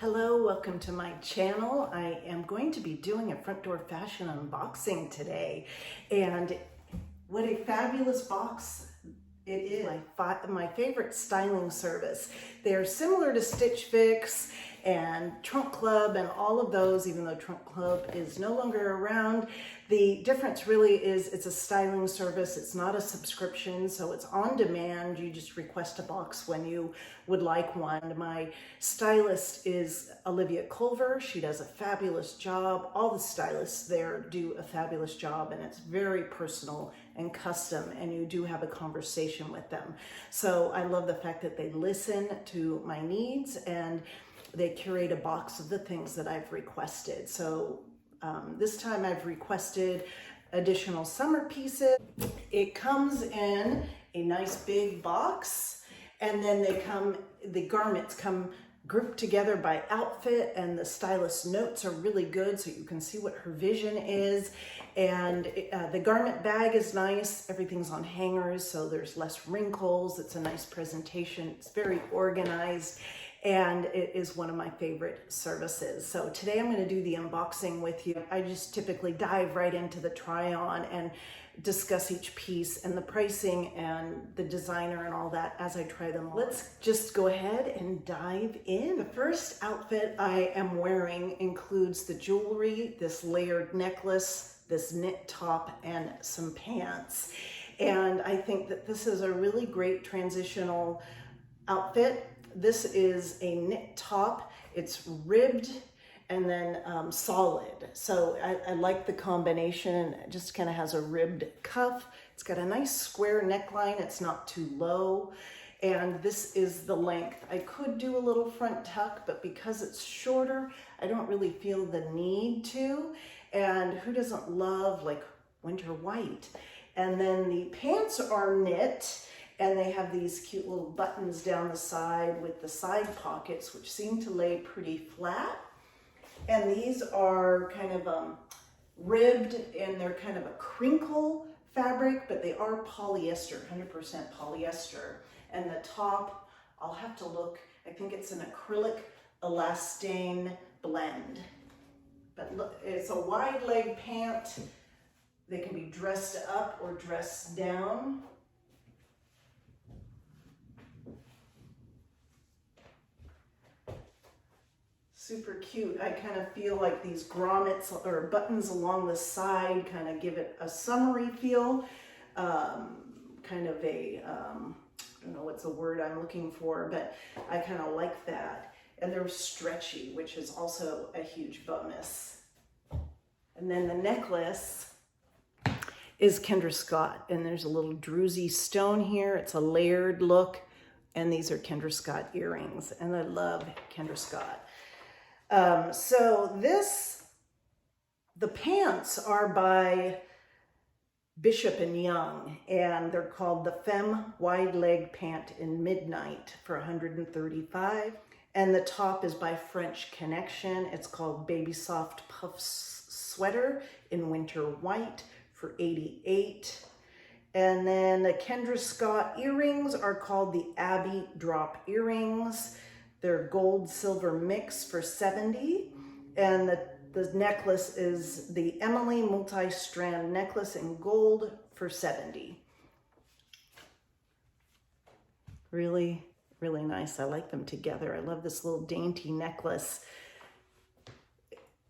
Hello, welcome to my channel. I am going to be doing a front door fashion unboxing today, and what a fabulous box it is. My favorite styling service. They're similar to Stitch Fix and Trunk Club and all of those, even though Trunk Club is no longer around. The difference really is it's a styling service. It's not a subscription, so it's on demand. You just request a box when you would like one. My stylist is Olivia Culver. She does a fabulous job. All the stylists there do a fabulous job, and it's very personal and custom, and you do have a conversation with them. So I love the fact that they listen to my needs and they curate a box of the things that I've requested. So this time I've requested additional summer pieces. It comes in a nice big box, and then the garments come grouped together by outfit, and the stylist notes are really good so you can see what her vision is. And the garment bag is nice. Everything's on hangers, so there's less wrinkles. It's a nice presentation. It's very organized, and it is one of my favorite services. So today I'm going to do the unboxing with you. I just typically dive right into the try on and discuss each piece and the pricing and the designer and all that as I try them on. Let's just go ahead and dive in. The first outfit I am wearing includes the jewelry, this layered necklace, this knit top, and some pants. And I think that this is a really great transitional outfit. This is a knit top. It's ribbed and then solid. So I like the combination, and it just kind of has a ribbed cuff. It's got a nice square neckline. It's not too low. And this is the length. I could do a little front tuck, but because it's shorter, I don't really feel the need to. And who doesn't love like winter white? And then the pants are knit, and they have these cute little buttons down the side with the side pockets, which seem to lay pretty flat. And these are kind of ribbed, and they're kind of a crinkle fabric, but they are polyester, 100% polyester. And the top, I'll have to look, I think it's an acrylic elastane blend. But look, it's a wide leg pant. They can be dressed up or dressed down. Super cute. I kind of feel like these grommets or buttons along the side kind of give it a summery feel. Kind of a, I don't know what's the word I'm looking for, but I kind of like that. And they're stretchy, which is also a huge bonus. And then the necklace is Kendra Scott, and there's a little druzy stone here. It's a layered look, and these are Kendra Scott earrings, and I love Kendra Scott. So the pants are by Bishop and Young, and they're called the Femme Wide Leg Pant in Midnight for $135. And the top is by French Connection. It's called Baby Soft Puff Sweater in Winter White for $88. And then the Kendra Scott earrings are called the Abbey Drop Earrings. They're gold silver mix for $70. And the necklace is the Emily multi-strand necklace in gold for $70. Really, really nice. I like them together. I love this little dainty necklace.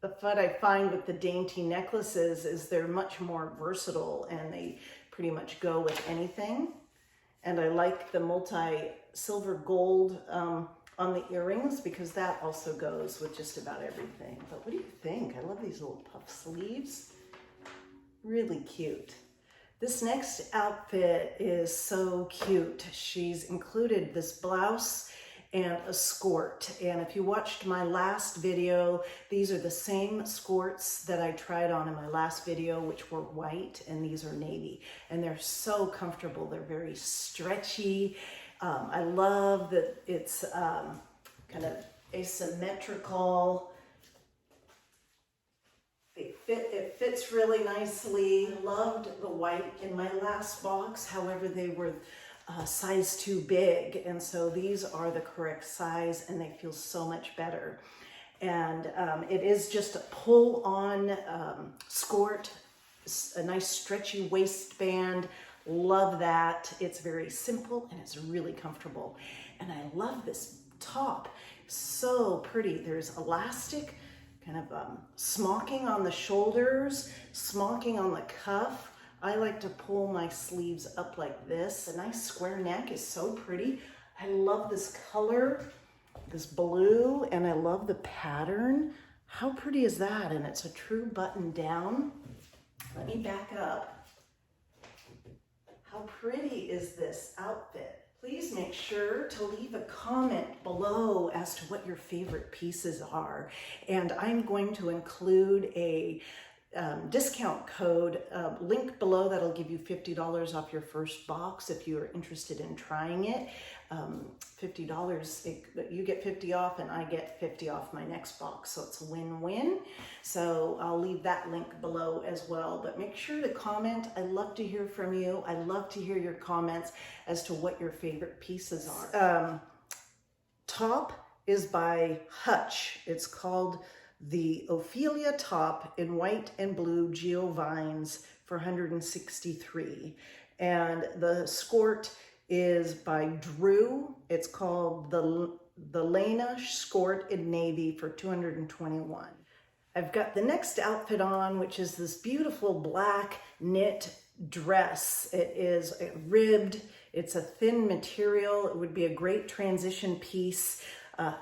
What I find with the dainty necklaces is they're much more versatile, and they pretty much go with anything. And I like the multi-silver gold on the earrings, because that also goes with just about everything. But what do you think? I love these little puff sleeves. Really cute. This next outfit is so cute. She's included this blouse and a skirt. And if you watched my last video, these are the same skirts that I tried on in my last video, which were white, and these are navy. And they're so comfortable. They're very stretchy. I love that it's kind of asymmetrical. It fits really nicely. I loved the white in my last box. However, they were size too big, and so these are the correct size and they feel so much better. And it is just a pull-on skirt, a nice stretchy waistband. Love that. It's very simple and it's really comfortable. And I love this top, so pretty. There's elastic, kind of smocking on the shoulders, smocking on the cuff. I like to pull my sleeves up like this. A nice square neck is so pretty. I love this color, this blue, and I love the pattern. How pretty is that? And it's a true button down. Let me back up. How pretty is this outfit? Please make sure to leave a comment below as to what your favorite pieces are. And I'm going to include a discount code link below that'll give you $50 off your first box if you're interested in trying it. $50, you get 50 off and I get 50 off my next box, so it's a win-win. So I'll leave that link below as well, but make sure to comment. I love to hear from you. I love to hear your comments as to what your favorite pieces are. Top is by Hutch. It's called the Ophelia top in white and blue Geo Vines for $163. And the skirt is by Drew. It's called the Lena skirt in navy for $221. I've got the next outfit on, which is this beautiful black knit dress. It is ribbed. It's a thin material. It would be a great transition piece.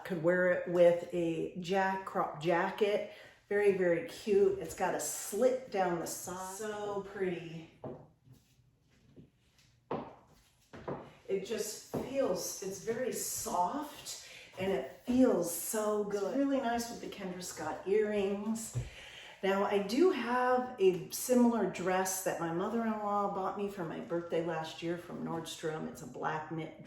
Could wear it with a crop jacket. Very, very cute. It's got a slit down the side. So pretty. It just feels, it's very soft and it feels so good. It's really nice with the Kendra Scott earrings. Now I do have a similar dress that my mother-in-law bought me for my birthday last year from Nordstrom. It's a black knit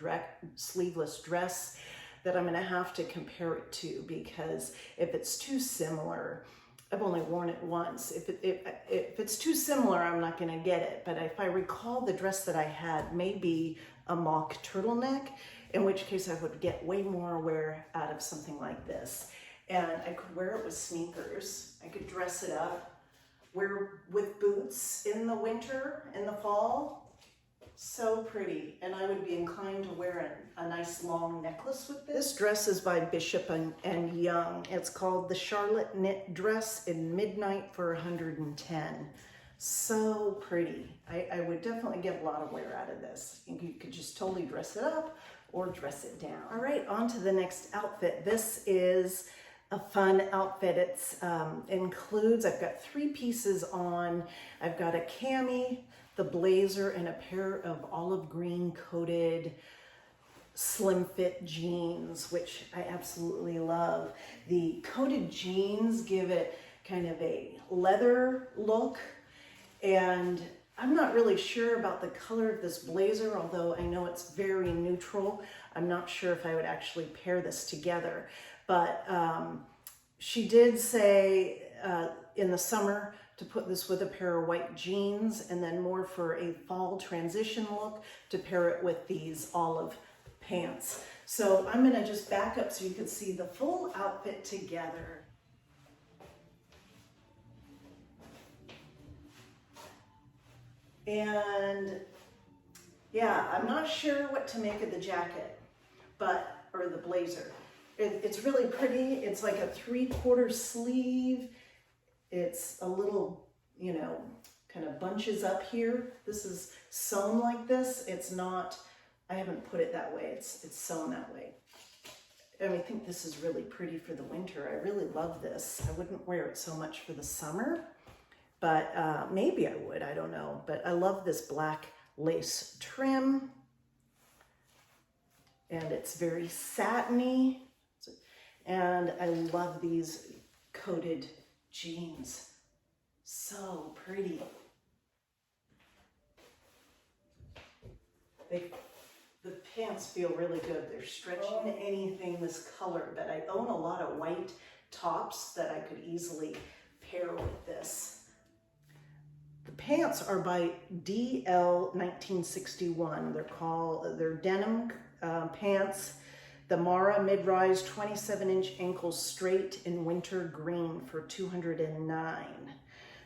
sleeveless dress that I'm gonna have to compare it to, because if it's too similar, I've only worn it once. If it's too similar, I'm not gonna get it. But if I recall, the dress that I had may be a mock turtleneck, in which case I would get way more wear out of something like this. And I could wear it with sneakers. I could dress it up, wear with boots in the winter, in the fall. So pretty. And I would be inclined to wear a nice long necklace with this. This dress is by Bishop and Young. It's called the Charlotte Knit Dress in Midnight for $110. So pretty. I would definitely get a lot of wear out of this. You could just totally dress it up or dress it down. All right, on to the next outfit. This is a fun outfit. It's includes, I've got 3 pieces on. I've got a cami, the blazer, and a pair of olive green coated slim fit jeans, which I absolutely love. The coated jeans give it kind of a leather look, and I'm not really sure about the color of this blazer, although I know it's very neutral. I'm not sure if I would actually pair this together, but she did say in the summer to put this with a pair of white jeans, and then more for a fall transition look to pair it with these olive pants. So I'm gonna just back up so you can see the full outfit together. And yeah, I'm not sure what to make of the jacket, or the blazer. It's really pretty. It's like a 3/4 sleeve. It's a little, kind of bunches up here. This is sewn like this. It's not, I haven't put it that way. It's sewn that way. And I think this is really pretty for the winter. I really love this. I wouldn't wear it so much for the summer, but maybe I would, I don't know. But I love this black lace trim, and it's very satiny. And I love these coated jeans. So pretty. The pants feel really good. They're stretching anything this color, but I own a lot of white tops that I could easily pair with this. The pants are by DL 1961. They're denim pants. The Mara mid-rise 27-inch ankle straight in winter green for $209.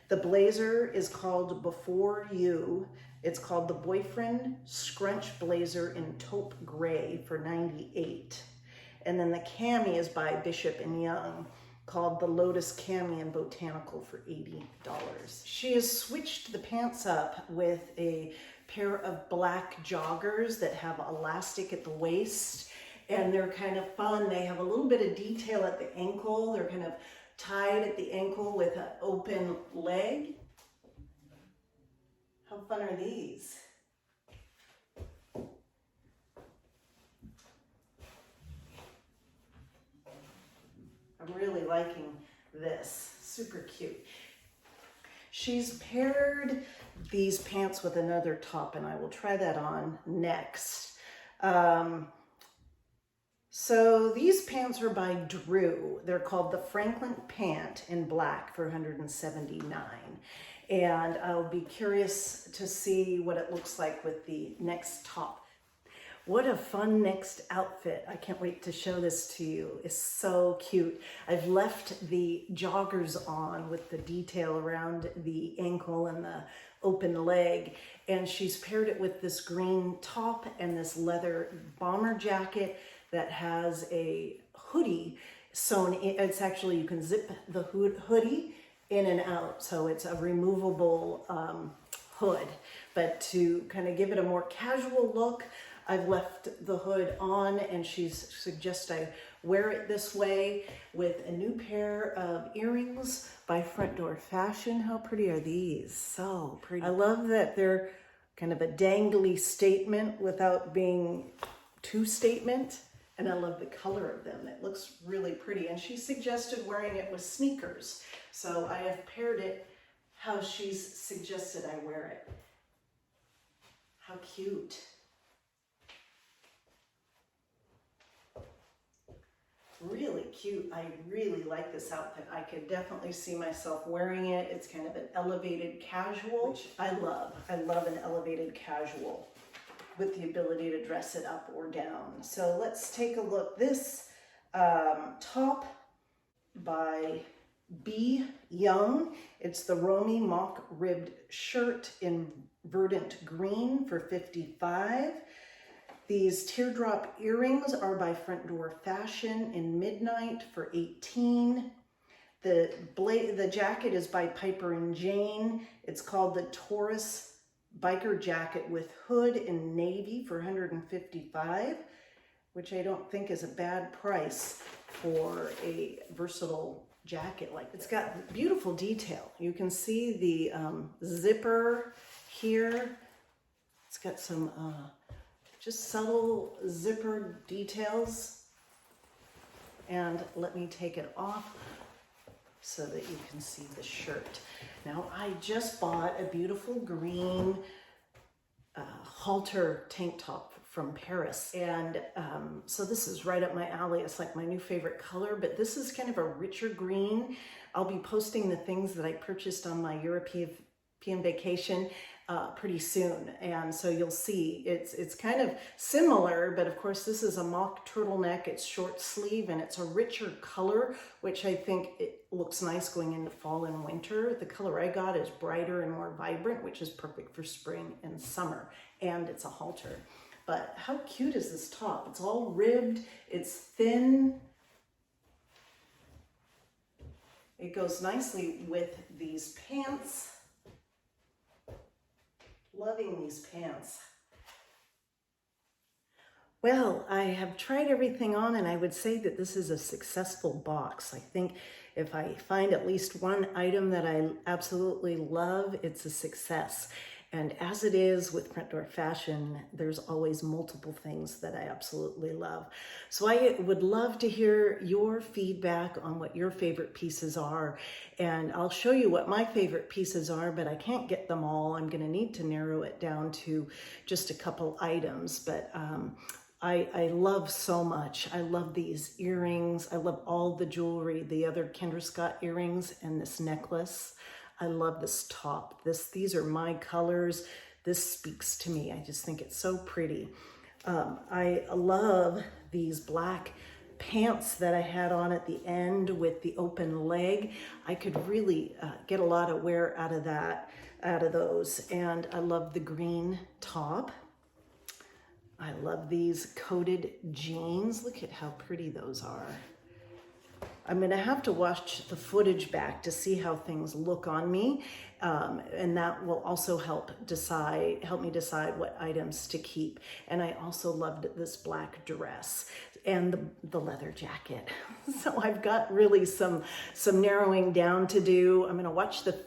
The blazer is called Before You. It's called the Boyfriend Scrunch Blazer in taupe gray for $98. And then the cami is by Bishop and Young, called the Lotus Cami in Botanical for $80. She has switched the pants up with a pair of black joggers that have elastic at the waist, and they're kind of fun. They have a little bit of detail at the ankle. They're kind of tied at the ankle with an open leg. How fun are these? I'm really liking this. Super cute. She's paired these pants with another top, and I will try that on next. So these pants are by Drew. They're called the Franklin Pant in black for $179. And I'll be curious to see what it looks like with the next top. What a fun next outfit. I can't wait to show this to you. It's so cute. I've left the joggers on with the detail around the ankle and the open leg. And she's paired it with this green top and this leather bomber jacket that has a hoodie sewn in. It's actually, you can zip the hoodie in and out. So it's a removable hood. But to kind of give it a more casual look, I've left the hood on, and she's suggests I wear it this way with a new pair of earrings by Front Door Fashion. How pretty are these? So pretty. I love that they're kind of a dangly statement without being too statement. And I love the color of them. It looks really pretty. And she suggested wearing it with sneakers. So I have paired it how she's suggested I wear it. How cute. Really cute. I really like this outfit. I could definitely see myself wearing it. It's kind of an elevated casual, which I love. I love an elevated casual with the ability to dress it up or down. So let's take a look. This top by B. Young. It's the Romy mock ribbed shirt in verdant green for $55. These teardrop earrings are by Front Door Fashion in midnight for $18. The jacket is by Piper and Jane. It's called the Taurus biker jacket with hood in navy for $155, which I don't think is a bad price for a versatile jacket like this. It's got beautiful detail. You can see the zipper here. It's got some just subtle zipper details. And let me take it off so that you can see the shirt. Now, I just bought a beautiful green halter tank top from Paris. And so this is right up my alley. It's like my new favorite color, but this is kind of a richer green. I'll be posting the things that I purchased on my European vacation pretty soon, and so you'll see it's kind of similar, but of course this is a mock turtleneck. It's short sleeve and it's a richer color, which I think it looks nice going into fall and winter. The color I got is brighter and more vibrant, which is perfect for spring and summer, and it's a halter. But how cute is this top? It's all ribbed, it's thin. It goes nicely with these pants. Loving these pants. Well, I have tried everything on, and I would say that this is a successful box. I think if I find at least one item that I absolutely love, it's a success. And as it is with Front Door Fashion, there's always multiple things that I absolutely love. So I would love to hear your feedback on what your favorite pieces are. And I'll show you what my favorite pieces are, but I can't get them all. I'm going to need to narrow it down to just a couple items. But I love so much. I love these earrings. I love all the jewelry, the other Kendra Scott earrings and this necklace. I love this top. These are my colors. This speaks to me. I just think it's so pretty. I love these black pants that I had on at the end with the open leg. I could really get a lot of wear out of those. And I love the green top. I love these coated jeans. Look at how pretty those are. I'm gonna have to watch the footage back to see how things look on me. And that will also help me decide what items to keep. And I also loved this black dress and the leather jacket. So I've got really some narrowing down to do. I'm gonna watch the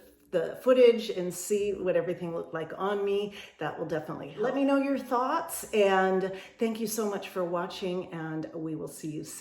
footage and see what everything looked like on me. That will definitely help. Let me know your thoughts, and thank you so much for watching, and we will see you soon.